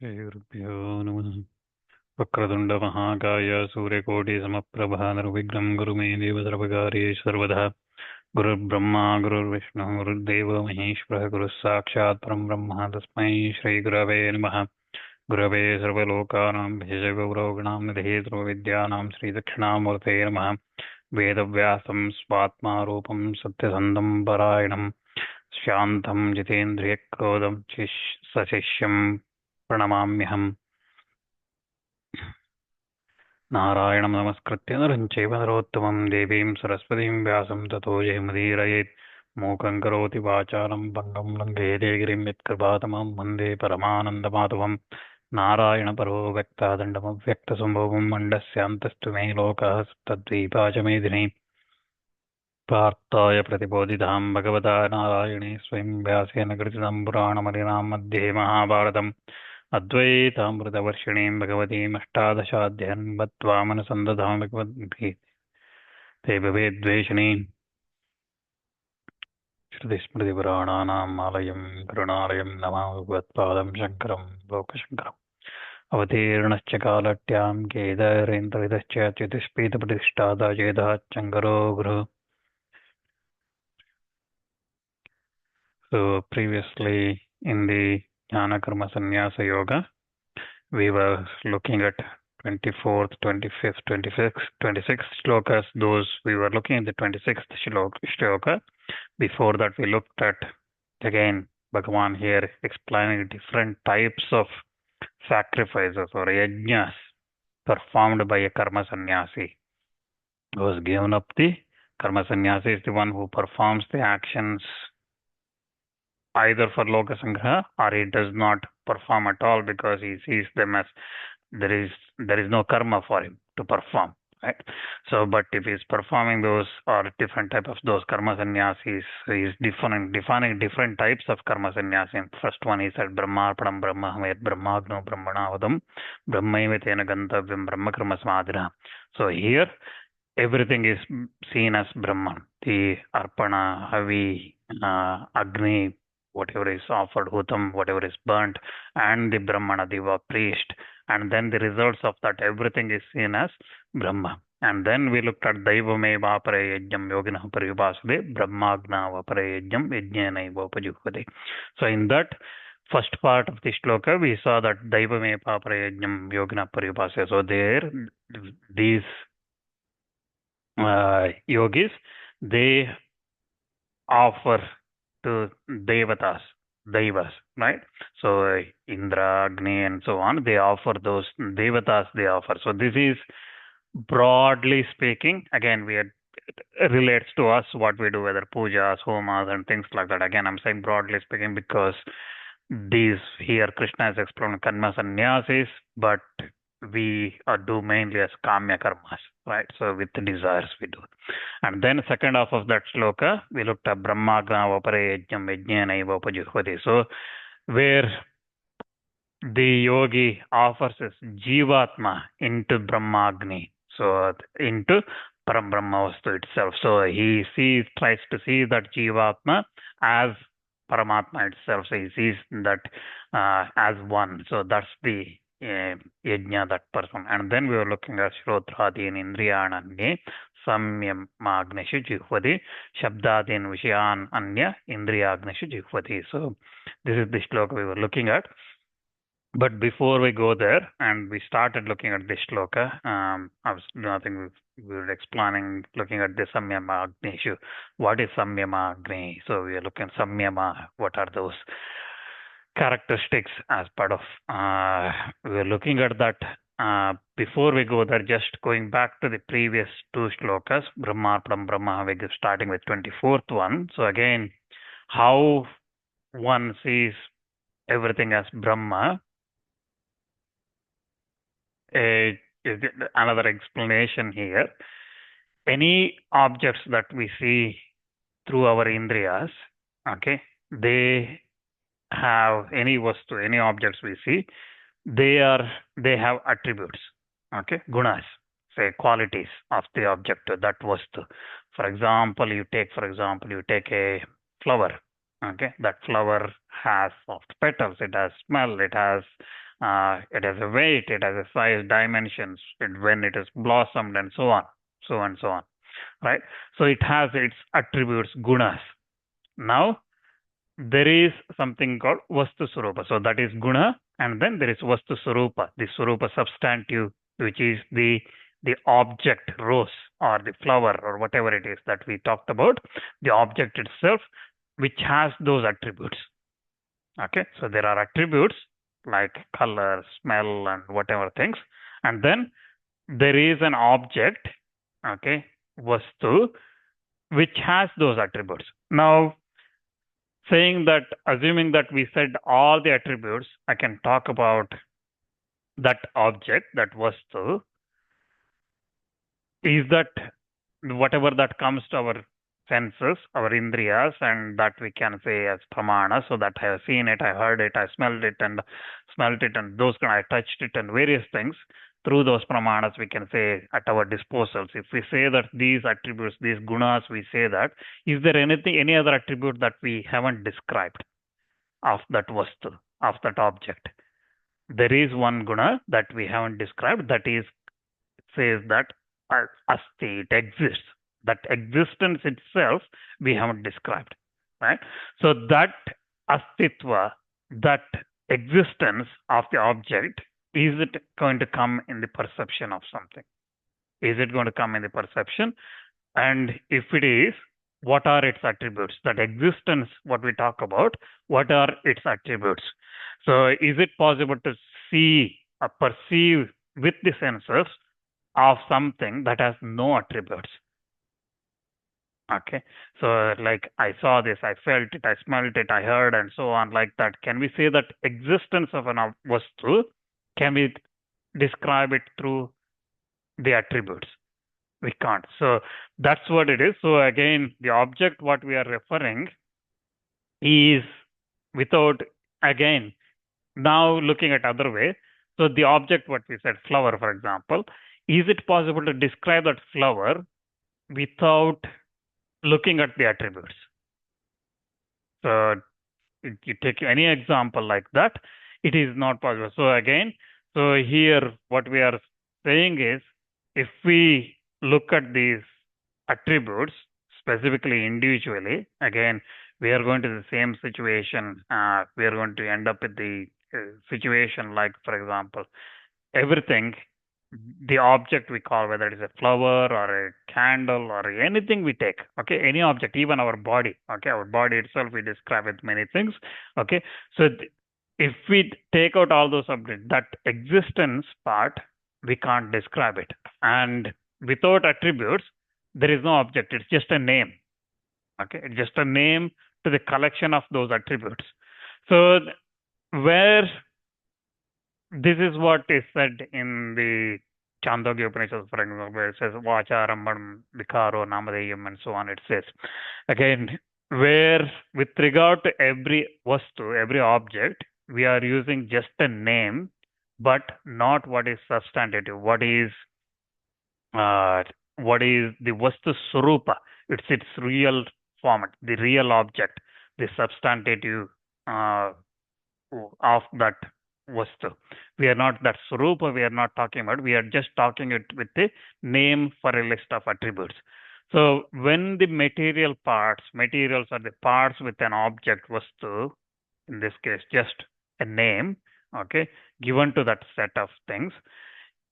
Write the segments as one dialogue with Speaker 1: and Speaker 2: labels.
Speaker 1: श्रीगुरुभ्यो नमः। वक्रतुण्डमहाकाय सूर्यकोटिसमप्रभा निर्विघ्नं गुरु मे देव सर्वकार्येषु सर्वदा। गुरुर्ब्रह्मा गुरुर्विष्णुः गुरुर्देवो महेश्वरः गुरुः साक्षात् परं ब्रह्म तस्मै श्रीगुरवे नमः। गुरवे सर्वलोकानां भिषजगौरवगणां निधये सर्वविद्यानां श्रीदक्षिणामूर्तये नमः। वेदव्यासं स्वात्मा रूपं सत्यसन्धं परायणं शान्तं जितेन्द्रियक्रोधं सशिष्यं प्रणमाम्यहम्। नारायणं नमस्कृत्य नरं चैव नरोत्तमं देवीं सरस्वतीं व्यासं ततो जयमुदीरयेत्। मूकं करोति वाचालं भङ्गं लङ्घयते गिरिं यत्कृपातमं वन्दे परमानन्दमाधवं। नारायणपरो व्यक्तादण्डमव्यक्तसम्भवं मण्डस्यान्तस्तु मे लोकः तद्वीपाचमेदिनी। पार्थाय प्रतिबोधितां भगवता नारायणे स्वयं व्यासेन कृतितं पुराणमलिनां मध्ये महाभारतम् अद्वैतामृतवर्षिणीं भगवतीम् अष्टादशाध्यायं बद्ध्वा मनसन्दधामि भगवद्भिः ते भवेद्वेषिणीं श्रुतिस्मृतिपुराणानाम् आलयं करुणालयं नमामि भगवत्पादं शङ्करं लोकशङ्करम्। अवतीर्णश्च कालट्यां केदारेन्द्रविदश्च च्युतिस्पीतप्रतिष्ठाता चेदः शङ्करो गुरुः. So previously in the Jnana-Karma-Sanyasa yoga, we were looking at 24th, 25th, 26th, 26th shlokas. Those we were looking at the 26th shloka. Before that, we looked at again Bhagavan here explaining different types of sacrifices or yajnas performed by a karma sannyasi. Who has given up the karma sannyasi is the one who performs the actions either for loka sangraha or he does not perform at all because he sees them as there is no karma for him to perform, right? So but if he's performing those or different type of those karma sannyasis, he's defining different types of karma sannyasi. First one he said brahmarpanam brahmahamet brahmagno brahmanavadam brahmaiva tena gantavyam brahma karma samadhina. So here everything is seen as brahman. The arpana, havi, agni, whatever is offered, hutam, whatever is burnt, and the brahmana deva priest, and then the results of that, everything is seen as brahma. And then we looked at daivame vapare yajnam yoginah pariyupasade brahmagna vapare yajnam yajnena upajuhvade. So in that first part of the shloka we saw that daivame vapare yajnam yoginah pariyupasade. So there these yogis, they offer to devas, right? So Indra, Agni, and so on, they offer those devatas, they offer. So this is broadly speaking, again, it relates to us what we do, whether pujas, homas, and things like that. Again, I'm saying broadly speaking because these here Krishna is explaining karma sannyasis, but we do mainly as kamya karmas, right? So with the desires we do. And then second half of that shloka, we looked at brahmagna vapare yajnam yajnena eva upajuhvati. So where the yogi offers his jivatma into brahmagni, so into param brahma vastu itself. So he tries to see that jivatma as paramatma itself. So he sees that as one. So that's the yajna, that person. And then we were looking at shrotrādīn indriyananye samyamagneshu jihvati shabdādīn vishayan anya indriyagneshu jihvati. So this is the shloka we were looking at. But before we go there, and we started looking at this shloka, I think we were looking at the samyama agneshu. What is samyama agni? So we are looking at samyama. What are those characteristics as part of? We are looking at that. Before we go there, just going back to the previous two shlokas, Brahmarpanam Brahma, we starting with 24th one. So again, how one sees everything as Brahma. Another explanation here. Any objects that we see through our indriyas, okay, they have any vastu, any objects we see, they have attributes, okay, gunas, say qualities of the object, that vastu. For example, you take a flower, okay, that flower has soft petals, it has smell, it has It has a weight, it has a size, dimensions, when it is blossomed, and so on, so on, so on. Right? So it has its attributes, gunas. Now, there is something called Vastu Surupa. So that is guna, and then there is Vastu Surupa, the Surupa substantive, which is the object, rose or the flower or whatever it is that we talked about, the object itself, which has those attributes. Okay, so there are attributes like color, smell, and whatever things, and then there is an object, okay, Vastu, which has those attributes. Now, saying that, assuming that we said all the attributes, I can talk about that object, that Vastu, is that whatever that comes to our senses, our indriyas, and that we can say as pramana, so that I have seen it, I heard it, I smelled it, and those kind, I touched it, and various things. Through those pramanas, we can say at our disposals. If we say that these attributes, these gunas, we say that, is there any other attribute that we haven't described of that vastu, of that object? There is one guna that we haven't described, that is, says that asti, it exists. That existence itself we haven't described, right? So that astitva, that existence of the object, is it going to come in the perception of something? Is it going to come in the perception? And if it is, what are its attributes? That existence, what we talk about, what are its attributes? So is it possible to see or perceive with the senses of something that has no attributes? Okay, so like I saw this, I felt it, I smelled it, I heard, and so on, like that. Can we say that existence of an vastu, can we describe it through the attributes? We can't. So that's what it is. So again, the object what we are referring is without, again, now looking at other way. So the object what we said, flower, for example, is it possible to describe that flower without looking at the attributes? So you take any example like that, it is not possible. So again, so here what we are saying is, if we look at these attributes specifically individually, again, we are going to the same situation. We are going to end up with the situation like, for example, everything, the object we call, whether it is a flower or a candle or anything we take, okay, any object, even our body, okay, our body itself, we describe with many things, okay. So if we take out all those objects, that existence part, we can't describe it. And without attributes, there is no object, it's just a name, okay, it's just a name to the collection of those attributes. So where this is what is said in the Chandogya Upanishad, for example, where it says Vacharambam, Vikaro, Namadeyam, and so on. It says, again, where with regard to every vastu, every object, we are using just a name, but not what is substantive, what is the vastu surupa. It's its real format, the real object, the substantive of that vastu. We are not that surupa, we are not talking about, we are just talking it with the name for a list of attributes. So when the materials are the parts with an object vastu, in this case just a name, okay, given to that set of things,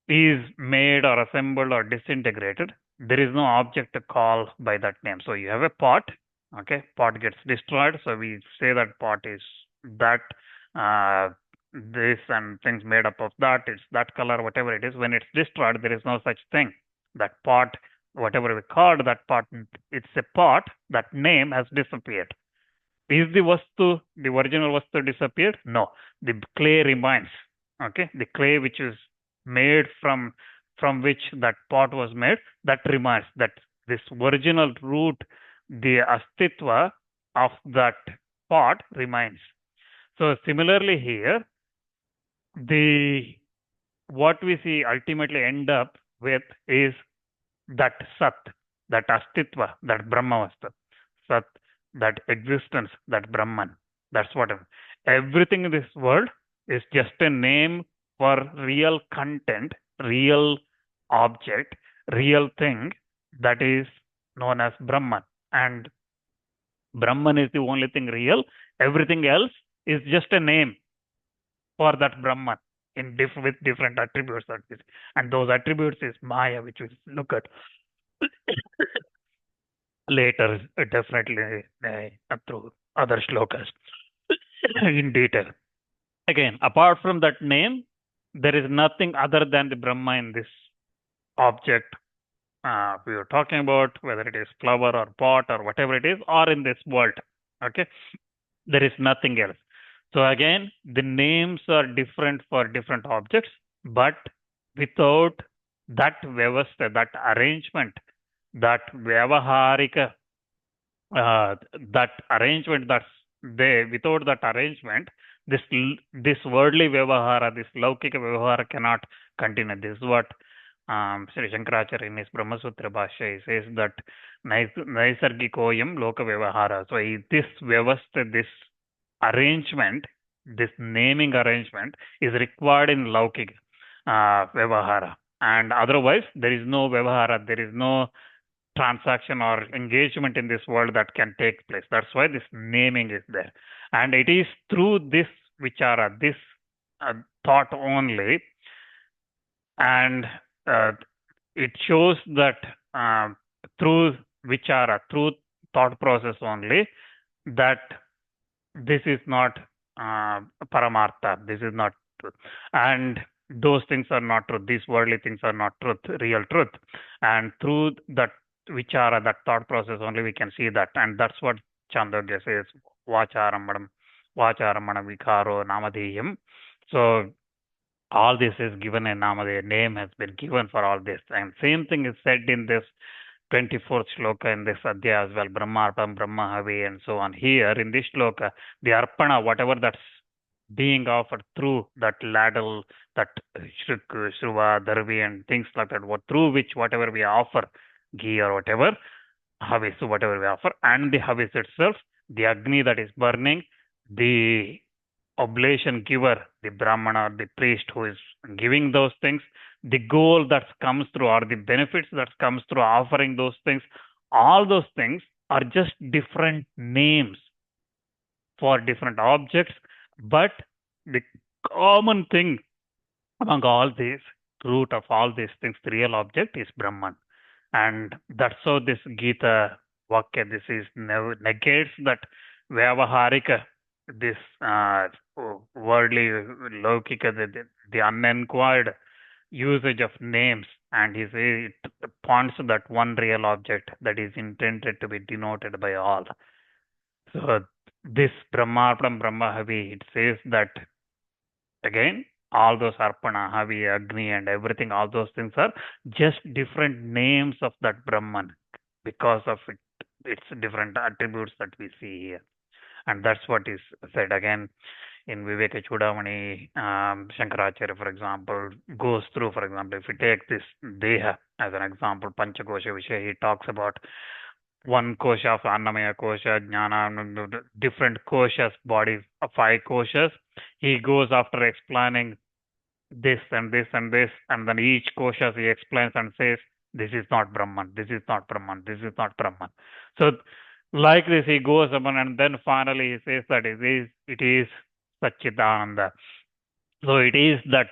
Speaker 1: is made or assembled or disintegrated, there is no object to call by that name. So you have a pot, okay, pot gets destroyed, so we say that pot is that this and things made up of that, it's that color, whatever it is. When it's destroyed, there is no such thing. That pot, whatever we called that pot, it's a pot, that name has disappeared. Is the vastu, the original vastu disappeared? No. The clay remains. Okay, the clay which is made from which that pot was made, that remains. That this original root, the astitva of that pot remains. So similarly here, what we see ultimately end up with is that sat, that astitva, that brahmavastu, sat, that existence, that brahman. That's what everything in this world is just a name for real content, real object, real thing that is known as Brahman. And Brahman is the only thing real. Everything else is just a name for that Brahman with different attributes. And those attributes is Maya, which we'll look at later, definitely through other shlokas in detail. Again, apart from that name, there is nothing other than the Brahma in this object we are talking about, whether it is flower or pot or whatever it is, or in this world. Okay, there is nothing else. So again, the names are different for different objects, but without that vyavastha, that arrangement, that vyavaharika, that arrangement that's there, without that arrangement, this worldly vyavahara, this laukika vyavahara cannot continue. This is what Sri Shankaracharya in his Brahma Sutra Bhashya says that naisargikoyam loka vyavahara. So this vyavastha, this arrangement, this naming arrangement is required in laukika vyavahara. And otherwise, there is no vyavahara, there is no transaction or engagement in this world that can take place. That's why this naming is there. And it is through this vichara, this thought only, and it shows that through vichara, through thought process only, that this is not paramartha, this is not truth. And those things are not truth. These worldly things are not truth, real truth. And through that vichara, that thought process only, we can see that. And that's what Chandogya says, vacharamana vikaro namadheyam. So all this is given a namadheya, name has been given for all this. And same thing is said in this 24th shloka in this adhyaya as well, Brahmarpam, Brahmahavi, and so on. Here in this shloka, the arpana, whatever that's being offered through that ladle, that shruk, shruva, darvi, and things like that, through which whatever we offer, ghee or whatever, havis, whatever we offer, and the havis itself, the agni that is burning, the oblation giver, the brahmana, the priest who is giving those things, the goal that comes through or the benefits that comes through offering those things, all those things are just different names for different objects, but the common thing among all these, root of all these things, the real object is Brahman. And that's how this Gita Vakya, this is negates that Vyavaharika, this worldly Laukika, the uninquired usage of names, and it points to that one real object that is intended to be denoted by all. So this Brahmarpanam Brahmahavi, it says that again, all those Arpana, Havi, Agni, and everything, all those things are just different names of that Brahman because of its different attributes that we see here. And that's what is said again in Viveka Chudamani. Shankaracharya, for example, goes through, for example, if we take this Deha as an example, Panchakosha Vishaya, he talks about one kosha of Annamaya kosha, Jnana, different koshas, bodies, 5 koshas. He goes after explaining this and this and this, and then each koshas he explains and says, this is not Brahman, this is not Brahman, this is not Brahman. So like this he goes upon, and then finally he says that it is Satchidananda. So it is that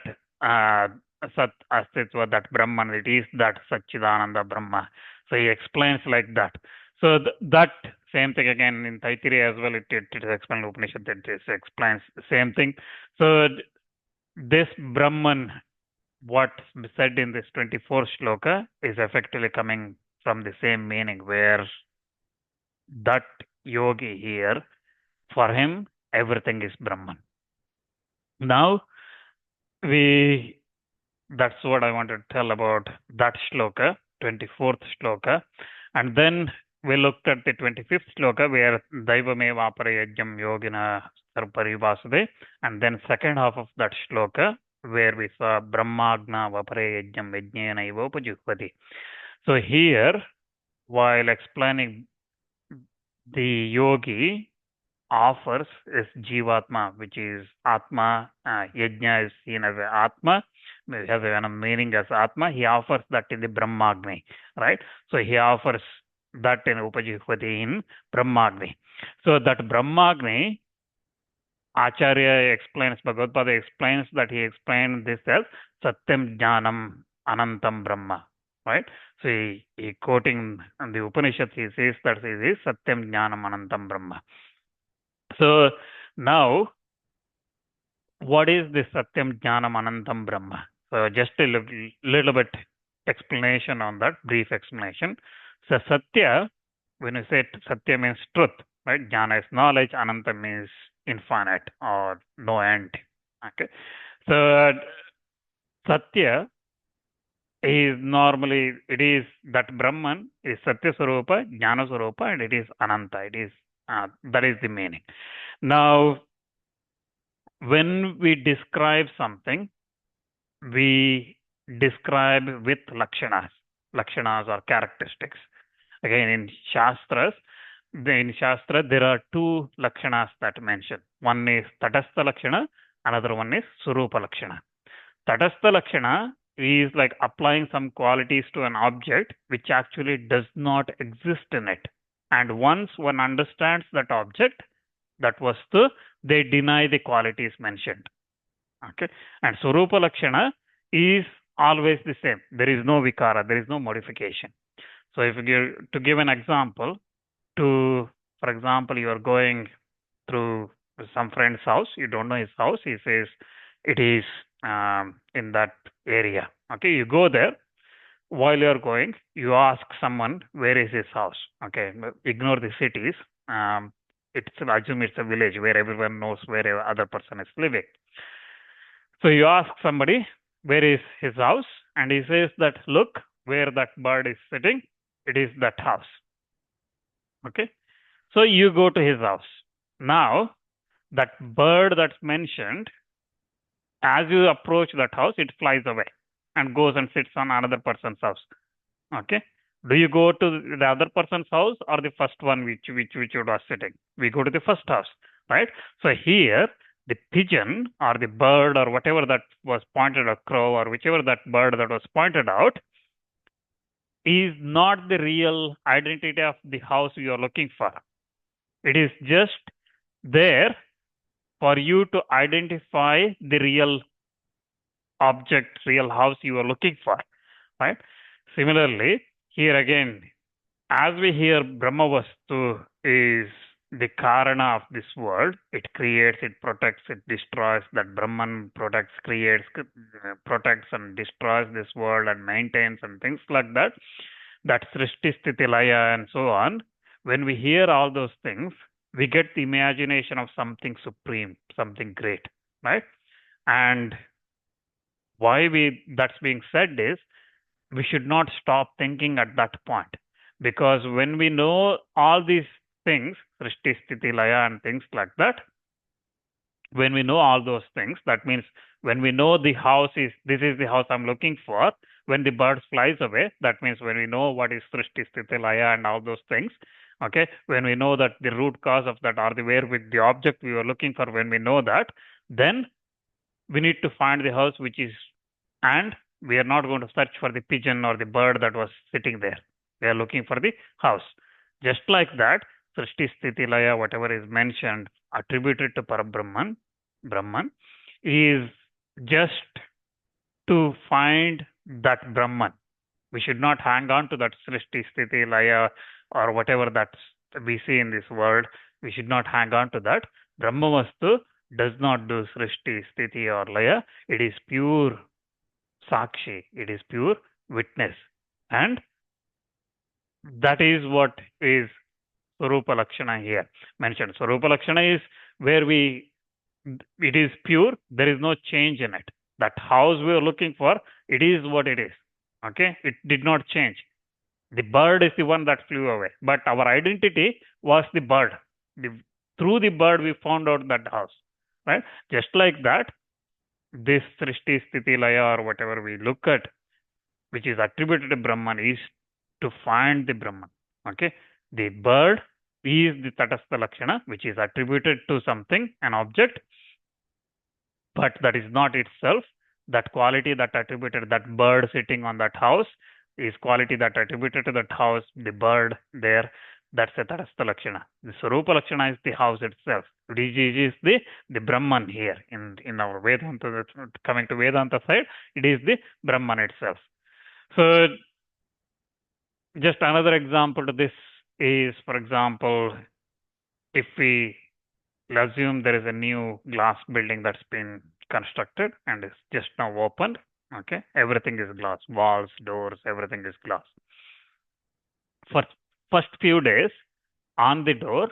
Speaker 1: Sat Astitva, that Brahman, it is that Satchidananda Brahma. So he explains like that. So that same thing again in Taittiriya as well, it explains Upanishad, it explains the same thing. So this Brahman, what's said in this 24th shloka, is effectively coming from the same meaning, where that yogi here, for him, everything is Brahman. Now, that's what I want to tell about that shloka, 24th shloka. And then we looked at the 25th shloka, where Daivameva Aparayajyam Yogina Sarparivasude. And then second half of that shloka, where we saw Brahmagna Vaparayajyam Vijnana Ivopajukvati. So here, while explaining the yogi, offers is Jivatma, which is Atma. Yajna is seen as a Atma, has a meaning as Atma. He offers that in the Brahmagni, right? So he offers that in Upajihvati in Brahmagni. So that Brahmagni, Acharya explains, Bhagavad explains that he explained this as Satyam Jnanam Anantam Brahma, right? So he quoting the Upanishad, he says that it is Satyam Jnanam Anantam Brahma. So now, what is this Satyam Jnanam Anantam Brahma? So just a little bit explanation on that, brief explanation. So Satya, when you say Satya means truth, right? Jnana is knowledge, Ananta means infinite or no end. Okay. So Satya is normally, it is that Brahman is Satya Swarupa, Jnana Swarupa, and it is Ananta. It is, that is the meaning. Now, when we describe something, we describe with lakshanas or characteristics. Again, in Shastras, there are two lakshanas that mention. One is Tatastha Lakshana, another one is Surupa Lakshana. Tatastha Lakshana is like applying some qualities to an object which actually does not exist in it. And once one understands that object, that vastu, they deny the qualities mentioned. Okay. And Surupa Lakshana is always the same. There is no vikara, there is no modification. So if you to give an example, for example, you are going through some friend's house, you don't know his house, he says it is in that area. Okay, you go there. While you are going, you ask someone, where is his house? Okay, ignore the cities. Assume it's a village where everyone knows where the other person is living. So you ask somebody, where is his house? And he says that, look, where that bird is sitting, it is that house. Okay. So you go to his house. Now, that bird that's mentioned, as you approach that house, it flies away and goes and sits on another person's house. Okay. Do you go to the other person's house or the first one which you was sitting? We go to the first house, right? So here, the pigeon or the bird or whatever that was pointed, a crow or whichever that bird that was pointed out, is not the real identity of the house you are looking for. It is just there for you to identify the real object, real house you are looking for, right? Similarly, here again, as we hear Brahmavastu is the Karana of this world, it creates, it protects, it destroys, that Brahman protects, creates, protects and destroys this world and maintains and things like that, that Srishti Sthiti Laya and so on. When we hear all those things, we get the imagination of something supreme, something great, right? And why that's being said is, we should not stop thinking at that point. Because when we know all these things, Srishti, Sthiti, Laya and things like that, when we know all those things, that means when we know the house is, this is the house I'm looking for, when the bird flies away, that means when we know what is Srishti, Sthiti, Laya and all those things, okay, when we know that the root cause of that or the where with the object we were looking for, when we know that, then we need to find the house which is, and we are not going to search for the pigeon or the bird that was sitting there. We are looking for the house. Just like that, Srishti, Sthiti, Laya, whatever is mentioned, attributed to Parabrahman, Brahman, is just to find that Brahman. We should not hang on to that Srishti, Sthiti, Laya, or whatever that we see in this world. We should not hang on to that. Brahmavastu does not do Srishti, Sthiti, or Laya. It is pure Sakshi. It is pure witness. And that is what is Swarupa Lakshana here mentioned. Swarupa Lakshana is where it is pure, there is no change in it. That house we are looking for, it is what it is. Okay? It did not change. The bird is the one that flew away. But our identity was the bird. Through the bird, we found out that house. Right? Just like that, this Srishti, Sthiti, Laya, or whatever we look at, which is attributed to Brahman, is to find the Brahman. Okay? The bird is the Tatastha Lakshana, which is attributed to something, an object, but that is not itself. That quality that attributed, that bird sitting on that house, is quality that attributed to that house, the bird there, that's a Tatastha Lakshana. The Swarupa Lakshana is the house itself. It is the Brahman here in our Vedanta, coming to Vedanta side, it is the Brahman itself. So just another example to this is, for example, if we assume there is a new glass building that's been constructed and is just now opened, okay, everything is glass, walls, doors, everything is glass. For first few days on the door,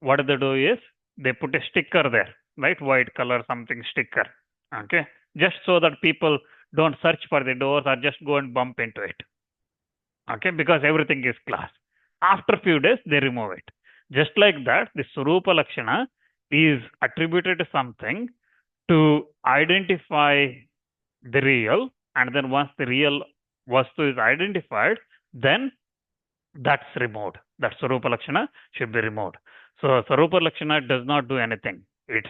Speaker 1: what they do is they put a sticker there, right? White color something sticker, okay, just so that people don't search for the doors or just go and bump into it, okay, because everything is glass. After few days, they remove it. Just like that, the Swarupa Lakshana is attributed to something to identify the real, and then once the real vastu is identified, then that's removed. That Swarupa Lakshana should be removed. So Swarupa Lakshana does not do anything. It's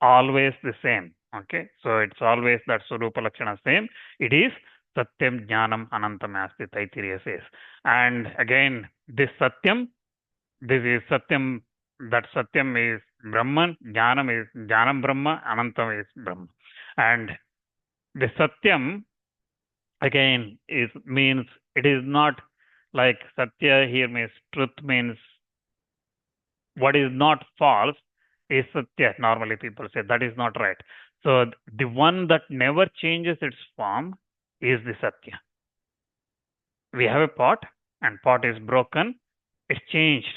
Speaker 1: always the same. Okay, so it's always that Swarupa Lakshana same. It is Satyam Jnanam Anantam Asti, Taittiriya says. And again, this Satyam, this is Satyam, that Satyam is Brahman, Jnanam is Jnanam Brahma, Anantam is Brahma. And the Satyam, again, means it is not like Satya here means truth, means what is not false is Satya. Normally people say that is not right. So the one that never changes its form is the Satya. We have a pot and pot is broken, it's changed.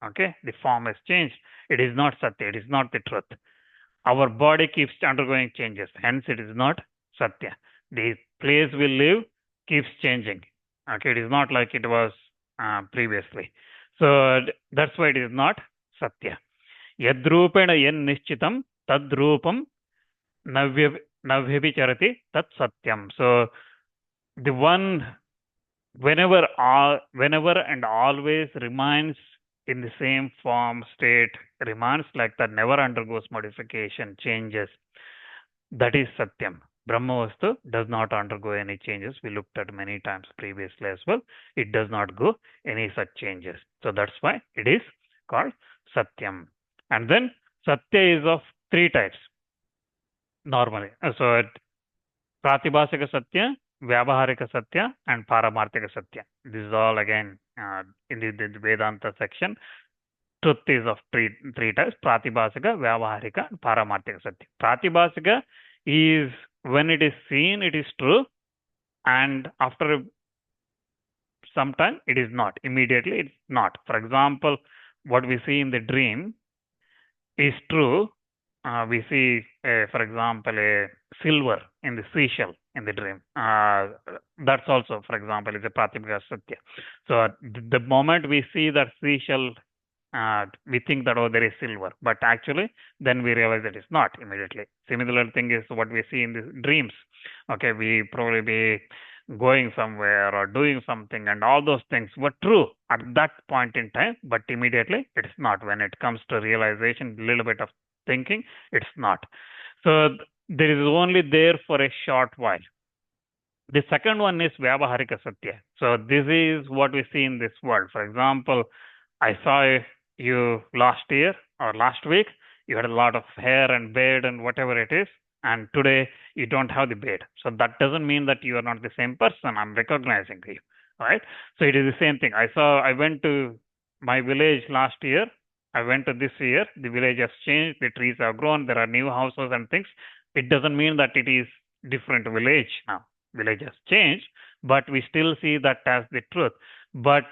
Speaker 1: Okay, the form has changed. It is not Satya, it is not the truth. Our body keeps undergoing changes, hence it is not Satya. The place we live keeps changing. Okay, it is not like it was previously. So that's why it is not Satya. Yadrupena yen nishchitam tadrupam navhyabhicharati tat satyam. So the one whenever and always remains in the same form, state, remains like that, never undergoes modification, changes. That is Satyam. Brahmavastu does not undergo any changes. We looked at many times previously as well. It does not go any such changes. So that's why it is called Satyam. And then Satya is of three types normally. So Pratibhasika Satya, Vyavaharika Satya, and Paramarthika Satya. This is all again in the Vedanta section. Truth is of three types: Pratibhasika, Vyavaharika, and Paramarthika Satya. Pratibhasika is when it is seen, it is true, and after some time, it is not. Immediately, it's not. For example, what we see in the dream is true. We see, for example, a silver in the seashell in the dream. That's also, for example, is a Pratibhasika Satya. So the moment we see that seashell, we think that, oh, there is silver, but actually then we realize that it's not immediately. Similar thing is what we see in the dreams. Okay, we probably be going somewhere or doing something, and all those things were true at that point in time, but immediately it's not. When it comes to realization, a little bit of thinking, it's not. So there is only there for a short while. The second one is Vyavaharika Satya. So this is what we see in this world. For example, I saw you last year or last week, you had a lot of hair and beard and whatever it is, and today you don't have the beard. So that doesn't mean that you are not the same person. I'm recognizing you, right? So it is the same thing. I went to my village last year. I went to this year. The village has changed. The trees have grown. There are new houses and things. It doesn't mean that it is different village now. Village has changed, but we still see that as the truth. But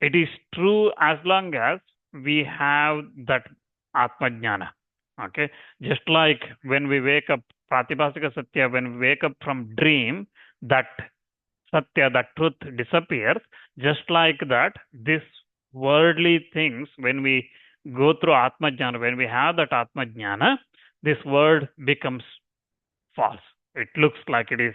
Speaker 1: it is true as long as we have that Atma Jnana. Okay, just like when we wake up, Pratibhasika Satya, when we wake up from dream, that Satya, that truth disappears. Just like that, this worldly things, when we go through Atma Jnana, when we have that Atma Jnana, this world becomes false. It looks like it is,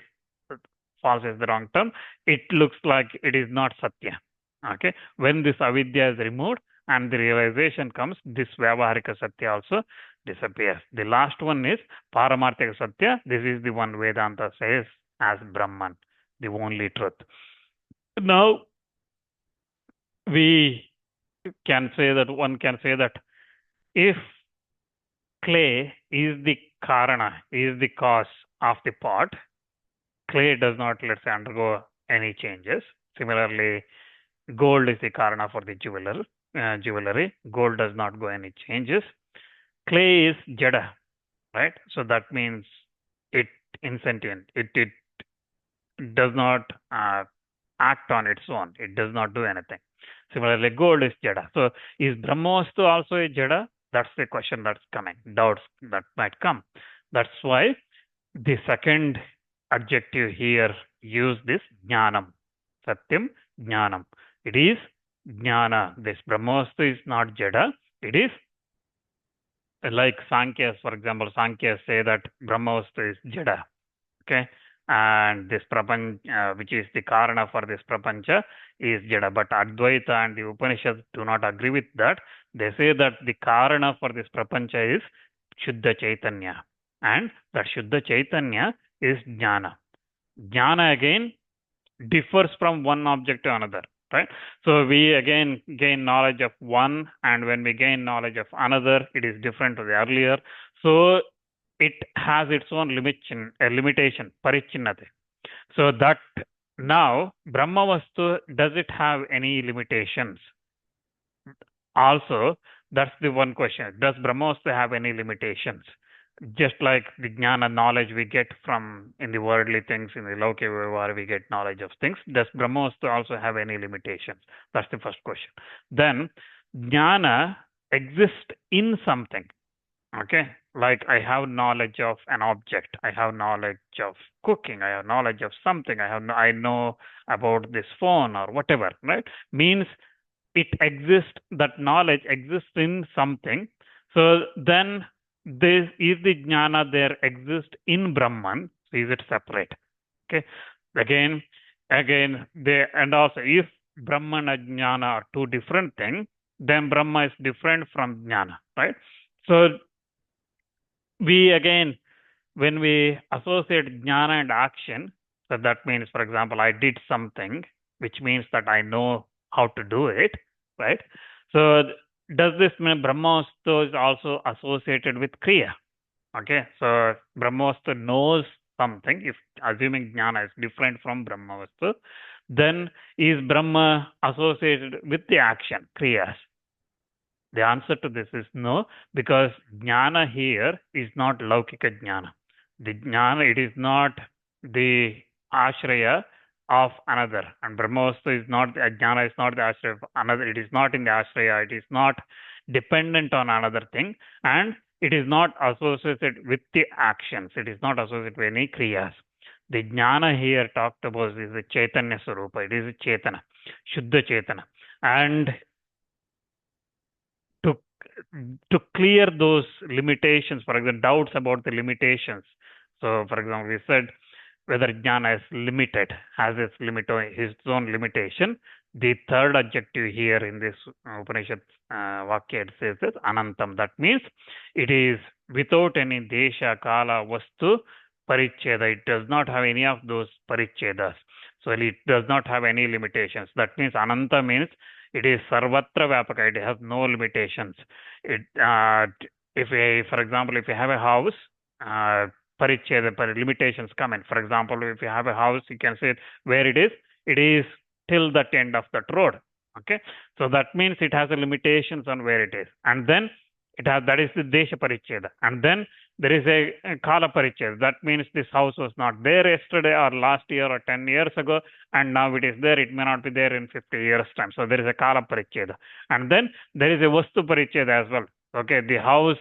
Speaker 1: false is the wrong term. It looks like it is not Satya. Okay, when this avidya is removed, and the realization comes, this Vyavaharika Satya also disappears. The last one is Paramarthika Satya. This is the one Vedanta says as Brahman, the only truth. Now, we can say that, one can say that if clay is the karana, is the cause of the pot, clay does not, let's say, undergo any changes. Similarly, gold is the karana for the jewelry. Gold does not go any changes. Clay is jada, right? So that means it insentient. It does not act on its own. It does not do anything. Similarly, gold is jada. So is Brahmavastu also a jada? That's the question that's coming. Doubts that might come. That's why the second adjective here used is jnanam. Satyam, jnanam. It is jnana. This Brahmavastu is not jada. It is like Sankhya, for example. Sankhya say that Brahmavastu is jada. Okay. And this prapancha, which is the karana for this prapancha, is jada. But Advaita and the Upanishads do not agree with that. They say that the karana for this prapancha is Shuddha Chaitanya. And that Shuddha Chaitanya is jnana. Jnana again differs from one object to another, right? So we again gain knowledge of one, and when we gain knowledge of another, it is different to the earlier. So it has its own limitation, parichinnate. So that now Brahmavastu, does it have any limitations? Also, that's the one question. Does Brahmavastu have any limitations? Just like the jnana knowledge we get from in the worldly things, in the Loka Vyavahara, we get knowledge of things. Does Brahmavastu also have any limitations? That's the first question. Then jnana exists in something. Okay, like I have knowledge of an object, I have knowledge of cooking, I have knowledge of something, I know about this phone or whatever, right? Means it exists, that knowledge exists in something. So then this is the jnana there exists in Brahman. So is it separate? Okay, again, and also if Brahman and jnana are two different things, then Brahma is different from jnana, right? So we again, when we associate jnana and action, so that means, for example, I did something, which means that I know how to do it, right? So does this mean Brahmavastu is also associated with Kriya? Okay, so Brahmavastu knows something. If assuming jnana is different from Brahmavastu, then is Brahma associated with the action, Kriyas? The answer to this is no, because jnana here is not laukika jnana. The jnana, it is not the ashraya of another, and Brahmavastu is not, jnana is not the ashraya of another. It is not in the ashraya. It is not dependent on another thing, and it is not associated with the actions. It is not associated with any kriyas. The jnana here talked about is the chaitanya swarupa. It is a chetana, shuddha chetana, and to clear those limitations, for example, doubts about the limitations. So, for example, we said whether jnana is limited, has its own limitation. The third adjective here in this Upanishad Vakya says that anantam. That means it is without any desha, kala, vastu, paricheda. It does not have any of those parichedas. So it does not have any limitations. That means ananta means it is sarvatra vyapaka. It has no limitations. It for example, if you have a house, paricheda, limitations come in. For example, if you have a house, you can say where it is till that end of that road. Okay, so that means it has a limitations on where it is, and then it has, that is the desha paricheda, and then there is a kala paricheda. That means this house was not there yesterday or last year or 10 years ago, and now it is there. It may not be there in 50 years time. So there is a kala paricheda, and then there is a vastu paricheda as well. Okay, the house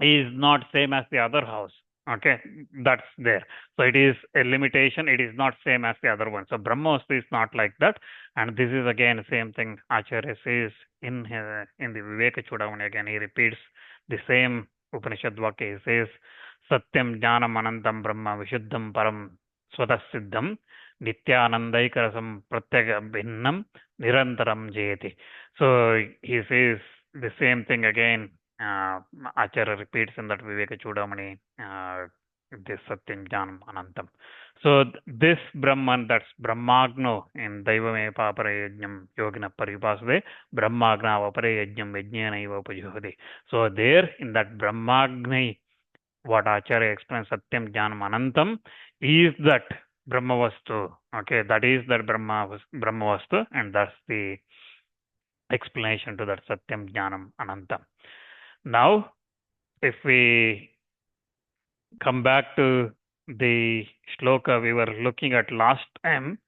Speaker 1: is not same as the other house. Okay, that's there. So it is a limitation. It is not same as the other one. So Brahmavastu is not like that. And this is again same thing Acharya says in the Viveka Chudamani. Again, he repeats the same Upanishad Vakya. He says, Satyam Jnanam Anantam Brahma Vishuddham Param Svatasiddham nityanandaikasam pratyaka bhinnam nirantaram jayati. So he says the same thing again. Acharya repeats in that Viveka Chudamani, this Satyam Jnanam Anantam. So this Brahman, that's Brahmagno in Daivame Papara Yajnam Yogina Paripasade, Brahmagna Vapare Yajnam Yajnana Iva Pajuhade. So there in that Brahmagni, what Acharya explains Satyam Jnanam Anantam is that Brahmavastu. Okay, that is that Brahmavastu, and that's the explanation to that Satyam Jnanam Anantam. Now, if we come back to the shloka we were looking at last time,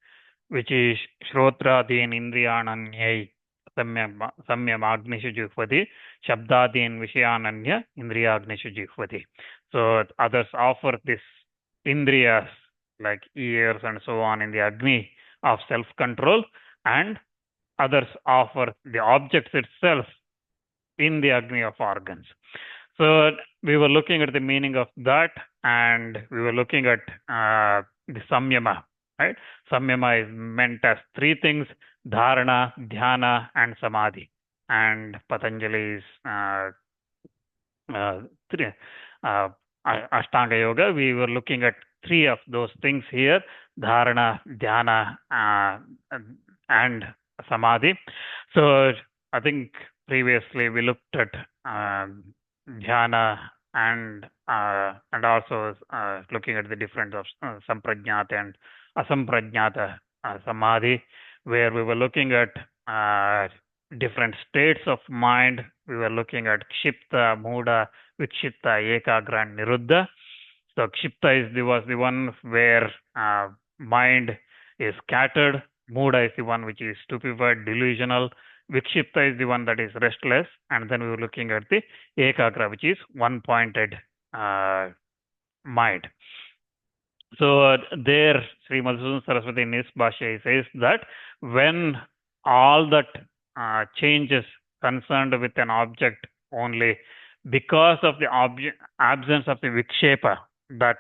Speaker 1: which is Shrotradin Indriyananyai Samyam Agnishu Jihvati, Shabdadin Vishayananya Indriyagnishu Jihvati. So others offer this Indriyas like ears and so on in the Agni of self-control, and others offer the objects itself in the Agni of organs. So we were looking at the meaning of that, and we were looking at the Samyama, right? Samyama is meant as three things: Dharana, Dhyana, and Samadhi. And Patanjali is Ashtanga Yoga. We were looking at three of those things here: Dharana, Dhyana, and Samadhi. So I think previously we looked at Dhyana and also looking at the difference of Samprajnata and Asamprajnata Samadhi, where we were looking at different states of mind. We were looking at Kshipta, Muda, Vikshipta, Ekagra, and Niruddha. So Kshipta was the one where mind is scattered. Muda is the one which is stupefied, delusional. Vikshipta is the one that is restless. And then we were looking at the Ekagra, which is one-pointed mind. So there, Sri Madhusudan Saraswati in his Bhashya says that when all that changes concerned with an object only because of the absence of the vikshepa, that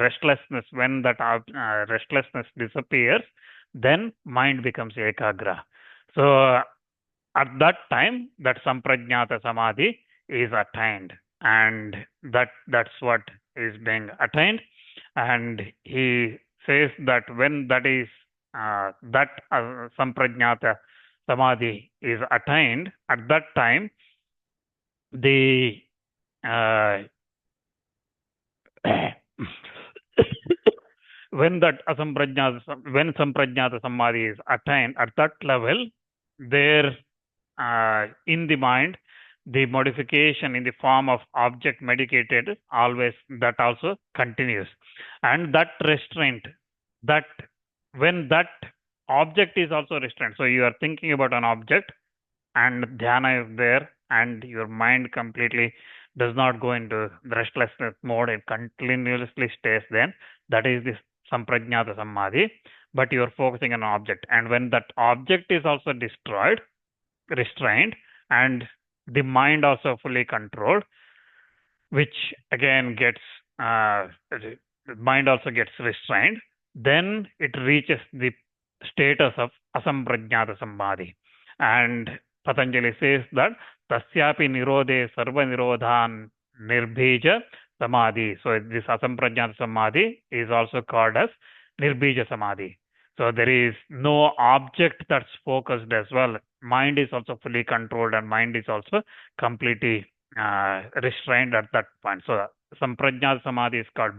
Speaker 1: restlessness, when that restlessness disappears, then mind becomes ekagra. So at that time, that samprajnata samadhi is attained, and that's what is being attained. And he says that when that is samprajnata samadhi is attained, at that time the when samprajnata samadhi is attained, at that level, there in the mind, the modification in the form of object medicated always, that also continues. And that restraint, that when that object is also restrained, so you are thinking about an object and dhyana is there, and your mind completely does not go into the restlessness mode, it continuously stays then, that is this samprajnata samadhi, but you are focusing on an object. And when that object is also restrained, and the mind also fully controlled, which again gets the mind also gets restrained, then it reaches the status of asamprajnata samadhi. And Patanjali says that tasyapi nirode sarva nirodhan nirbija samadhi. So this asamprajnata samadhi is also called as nirbija samadhi. So there is no object that's focused as well. Mind is also fully controlled, and mind is also completely restrained at that point. So samprajnata samadhi is called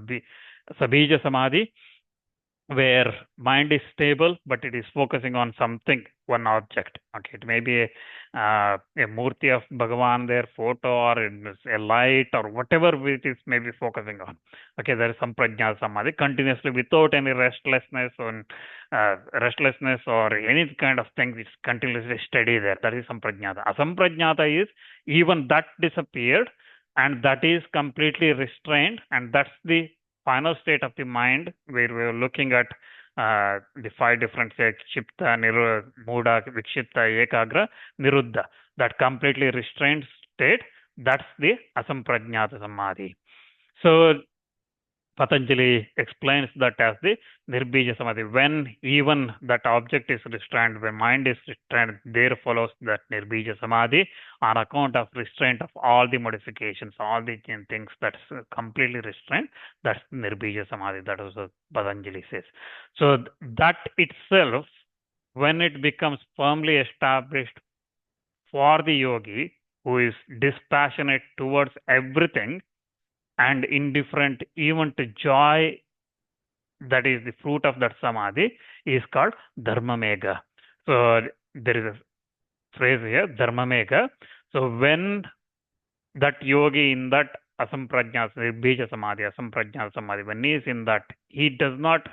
Speaker 1: sabija samadhi, where mind is stable, but it is focusing on something, one object. Okay, it may be a murti of Bhagavan, their photo, or a light, or whatever it is may be focusing on. Okay, there is some prajna samadhi continuously without any restlessness or any kind of thing, which is continuously steady there. That is samprajnata. Asamprajnata is even that disappeared, and that is completely restrained, and that's the final state of the mind, where we are looking at the five different states: Kshipta, Muda, Vikshipta, Ekagra, Niruddha. That completely restrained state, that's the asamprajnata samadhi. So Patanjali explains that as the nirbija samadhi. When even that object is restrained, when mind is restrained, there follows that nirbija samadhi on account of restraint of all the modifications, all the things that's completely restrained. That's nirbija samadhi. That is what Patanjali says. So that itself, when it becomes firmly established for the yogi who is dispassionate towards everything and indifferent even to joy, that is the fruit of that samadhi, is called dharmamega. So there is a phrase here, dharmamega. So when that yogi in that asamprajna, bija samadhi, asamprajna samadhi, when he is in that, he does not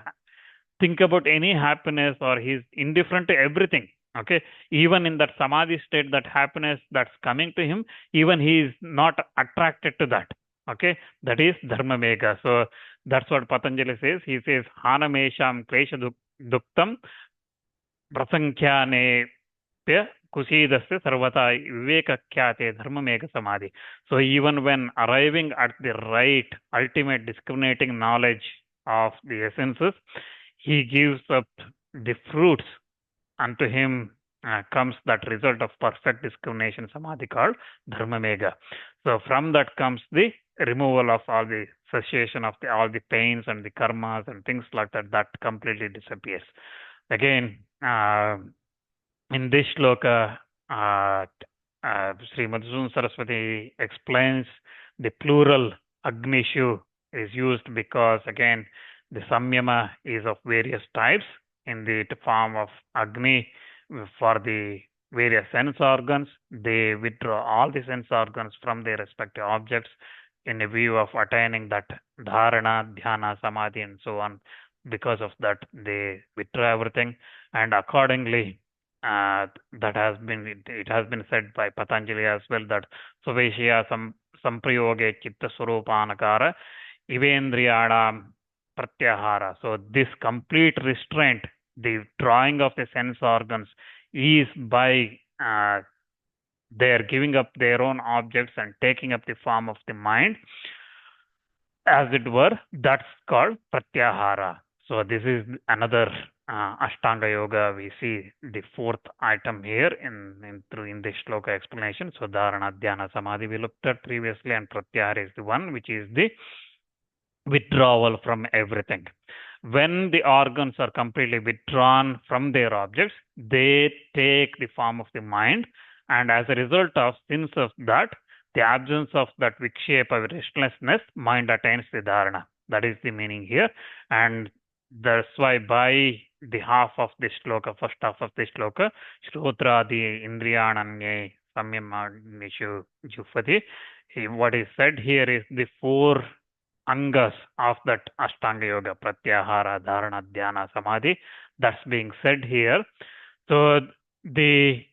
Speaker 1: think about any happiness, or he's indifferent to everything. Okay, even in that samadhi state, that happiness that's coming to him, even he is not attracted to that. Okay, that is dharmamega. So that's what Patanjali says. He says hanamesham klesha duktam prasankhyanepya kusidasya sarvata vivekakyate dharmamega samadhi. So even when arriving at the right ultimate discriminating knowledge of the essences, he gives up the fruits. Unto him comes that result of perfect discrimination samadhi called dharmamega. So from that comes the removal of all the cessation of all the pains and the karmas and things like that. That completely disappears. Again, in this shloka, Sri Madhusudan Saraswati explains the plural agnishu is used because, again, the samyama is of various types in the form of agni for the various sense organs. They withdraw all the sense organs from their respective objects in a view of attaining that dharana, dhyana, samadhi, and so on. Because of that, they withdraw everything, and accordingly, that has been, it has been said by Patanjali as well, that svvp samprayoge chitta swarupanakara ivendriyadam pratyahara. So this complete restraint, the drawing of the sense organs, is by they are giving up their own objects and taking up the form of the mind, as it were. That's called pratyahara. So this is another Ashtanga Yoga. We see the fourth item here in this shloka explanation. So dharana, dhyana, samadhi we looked at previously, and pratyahara is the one which is the withdrawal from everything. When the organs are completely withdrawn from their objects, they take the form of the mind, and as a result of sins of that, the absence of that vikshepa, restlessness, mind attains the dharana. That is the meaning here, and that's why by the half of this shloka, first half of this shloka, shrotradi indriyananye samyamanishu jufati, what is said here is the four angas of that Ashtanga Yoga, pratyahara, dharana, dhyana, samadhi, that's being said here. So the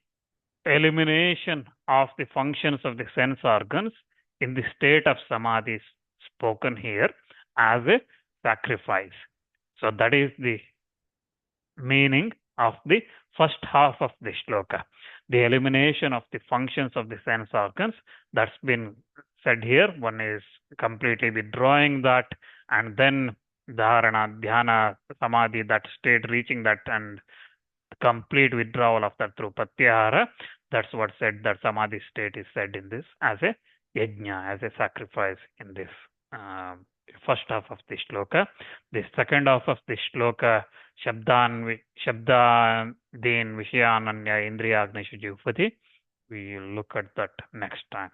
Speaker 1: elimination of the functions of the sense organs in the state of samadhi is spoken here as a sacrifice. So that is the meaning of the first half of the shloka. The elimination of the functions of the sense organs, that's been said here. One is completely withdrawing that, and then dharana, dhyana, samadhi, that state, reaching that, and complete withdrawal of that through pratyahara. That's what said, that samadhi state is said in this as a yajna, as a sacrifice in this first half of the shloka. The second half of the shloka, shabdin vishayananya indriyagnishu jivpati, we will look at that next time.